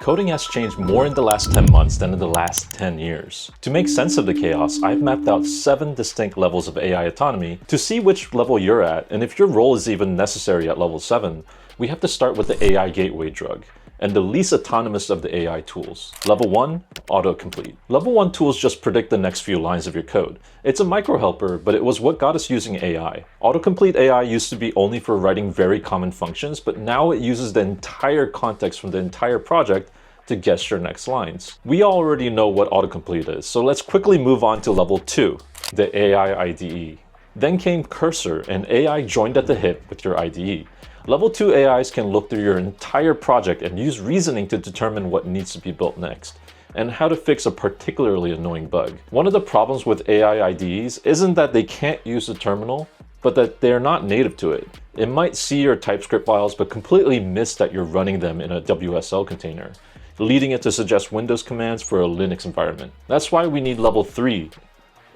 Coding has changed more in the last 10 months than in the last 10 years. To make sense of the chaos, I've mapped out 7 distinct levels of AI autonomy to see which level you're at, and if your role is even necessary at level 7, we have to start with the AI gateway drug, and the least autonomous of the AI tools. Level 1, Autocomplete. Level 1 tools just predict the next few lines of your code. It's a micro helper, but it was what got us using AI. Autocomplete AI used to be only for writing very common functions, but now it uses the entire context from the entire project to guess your next lines. We already know what autocomplete is, so let's quickly move on to level 2, the AI IDE. Then came Cursor, and AI joined at the hip with your IDE. Level 2 AIs can look through your entire project and use reasoning to determine what needs to be built next, and how to fix a particularly annoying bug. One of the problems with AI IDEs isn't that they can't use the terminal, but that they're not native to it. It might see your TypeScript files but completely miss that you're running them in a WSL container, leading it to suggest Windows commands for a Linux environment. That's why we need level 3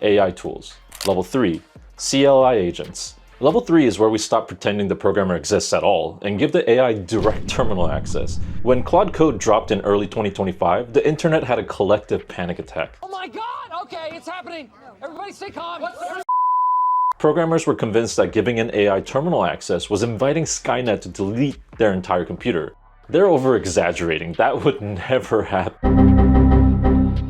AI tools. Level 3, CLI Agents. Level 3 is where we stop pretending the programmer exists at all and give the AI direct terminal access. When Claude Code dropped in early 2025, the internet had a collective panic attack. Oh my god! Okay, it's happening! Everybody stay calm! Programmers were convinced that giving an AI terminal access was inviting Skynet to delete their entire computer. They're over-exaggerating. That would never happen.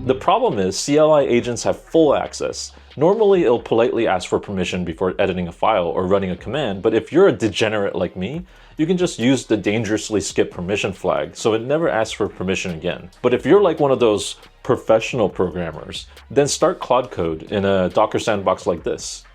The problem is CLI agents have full access. Normally, it'll politely ask for permission before editing a file or running a command, but if you're a degenerate like me, you can just use the dangerously skip permission flag, so it never asks for permission again. But if you're like one of those professional programmers, then start Claude Code in a Docker sandbox like this.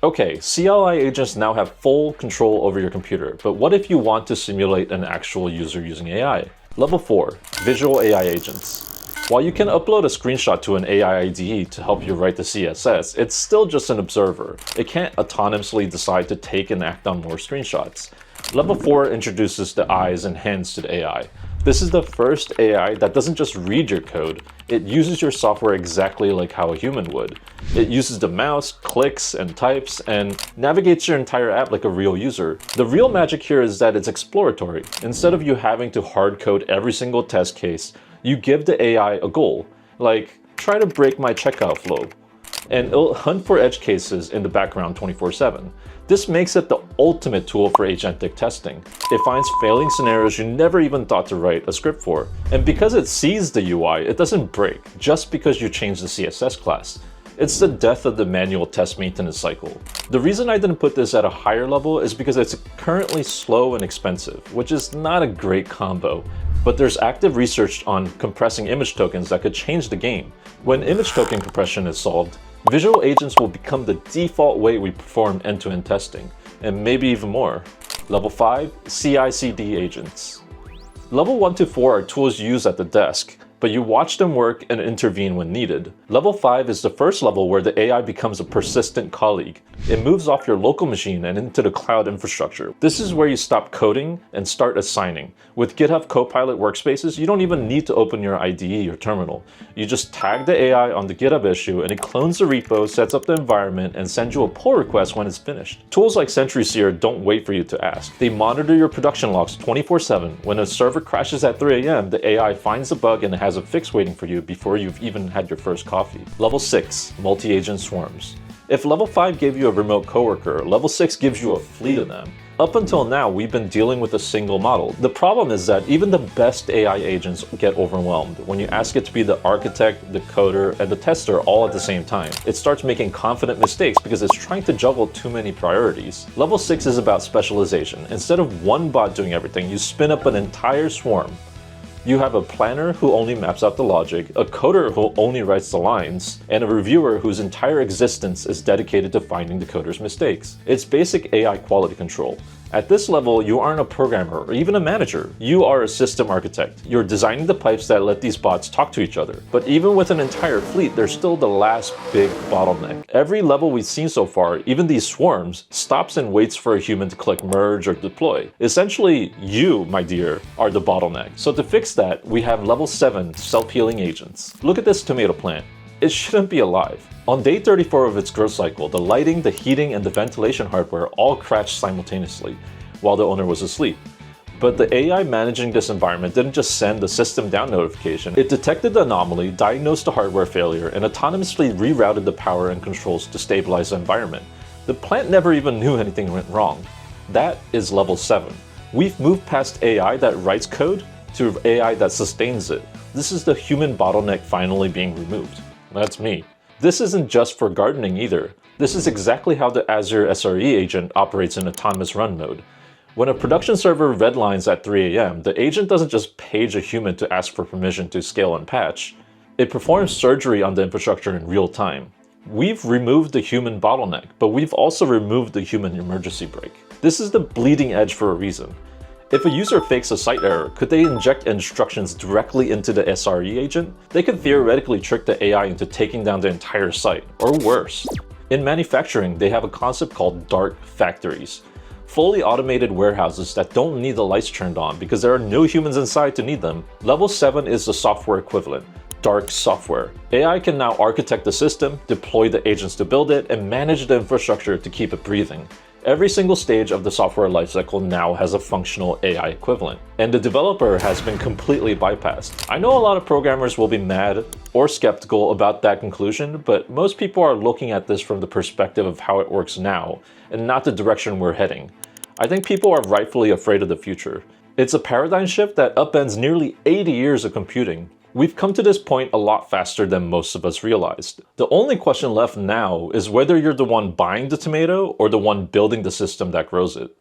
Okay, CLI agents now have full control over your computer, but what if you want to simulate an actual user using AI? Level 4, Visual AI Agents. While you can upload a screenshot to an AI IDE to help you write the CSS, it's still just an observer. It can't autonomously decide to take and act on more screenshots. Level 4 introduces the eyes and hands to the AI. This is the first AI that doesn't just read your code, it uses your software exactly like how a human would. It uses the mouse, clicks, and types, and navigates your entire app like a real user. The real magic here is that it's exploratory. Instead of you having to hard code every single test case, you give the AI a goal, like try to break my checkout flow, and it'll hunt for edge cases in the background 24/7. This makes it the ultimate tool for agentic testing. It finds failing scenarios you never even thought to write a script for. And because it sees the UI, it doesn't break just because you change the CSS class. It's the death of the manual test maintenance cycle. The reason I didn't put this at a higher level is because it's currently slow and expensive, which is not a great combo. But there's active research on compressing image tokens that could change the game. When image token compression is solved, visual agents will become the default way we perform end-to-end testing, and maybe even more. Level 5, CI/CD agents. Level 1 to 4 are tools used at the desk, but you watch them work and intervene when needed. Level 5 is the first level where the AI becomes a persistent colleague. It moves off your local machine and into the cloud infrastructure. This is where you stop coding and start assigning. With GitHub Copilot workspaces, you don't even need to open your IDE or terminal. You just tag the AI on the GitHub issue and it clones the repo, sets up the environment, and sends you a pull request when it's finished. Tools like SentrySeer don't wait for you to ask. They monitor your production logs 24/7. When a server crashes at 3 AM, the AI finds the bug and has a fix waiting for you before you've even had your first coffee. Level 6, multi-agent swarms. If level 5 gave you a remote coworker, level 6 gives you a fleet of them. Up until now, we've been dealing with a single model. The problem is that even the best AI agents get overwhelmed when you ask it to be the architect, the coder, and the tester all at the same time. It starts making confident mistakes because it's trying to juggle too many priorities. Level 6 is about specialization. Instead of one bot doing everything, you spin up an entire swarm. You have a planner who only maps out the logic, a coder who only writes the lines, and a reviewer whose entire existence is dedicated to finding the coder's mistakes. It's basic AI quality control. At this level, you aren't a programmer or even a manager. You are a system architect. You're designing the pipes that let these bots talk to each other. But even with an entire fleet, there's still the last big bottleneck. Every level we've seen so far, even these swarms, stops and waits for a human to click merge or deploy. Essentially, you, my dear, are the bottleneck. So to fix that, we have level 7 self-healing agents. Look at this tomato plant. It shouldn't be alive. On day 34 of its growth cycle, the lighting, the heating, and the ventilation hardware all crashed simultaneously while the owner was asleep. But the AI managing this environment didn't just send the system down notification. It detected the anomaly, diagnosed the hardware failure, and autonomously rerouted the power and controls to stabilize the environment. The plant never even knew anything went wrong. That is level 7. We've moved past AI that writes code to AI that sustains it. This is the human bottleneck finally being removed. That's me. This isn't just for gardening either. This is exactly how the Azure SRE agent operates in autonomous run mode. When a production server redlines at 3 AM, the agent doesn't just page a human to ask for permission to scale and patch. It performs surgery on the infrastructure in real time. We've removed the human bottleneck, but we've also removed the human emergency brake. This is the bleeding edge for a reason. If a user fakes a site error, could they inject instructions directly into the SRE agent? They could theoretically trick the AI into taking down the entire site, or worse. In manufacturing, they have a concept called dark factories. Fully automated warehouses that don't need the lights turned on because there are no humans inside to need them. Level 7 is the software equivalent. Dark software. AI can now architect the system, deploy the agents to build it, and manage the infrastructure to keep it breathing. Every single stage of the software lifecycle now has a functional AI equivalent, and the developer has been completely bypassed. I know a lot of programmers will be mad or skeptical about that conclusion, but most people are looking at this from the perspective of how it works now, and not the direction we're heading. I think people are rightfully afraid of the future. It's a paradigm shift that upends nearly 80 years of computing. We've come to this point a lot faster than most of us realized. The only question left now is whether you're the one buying the tomato or the one building the system that grows it.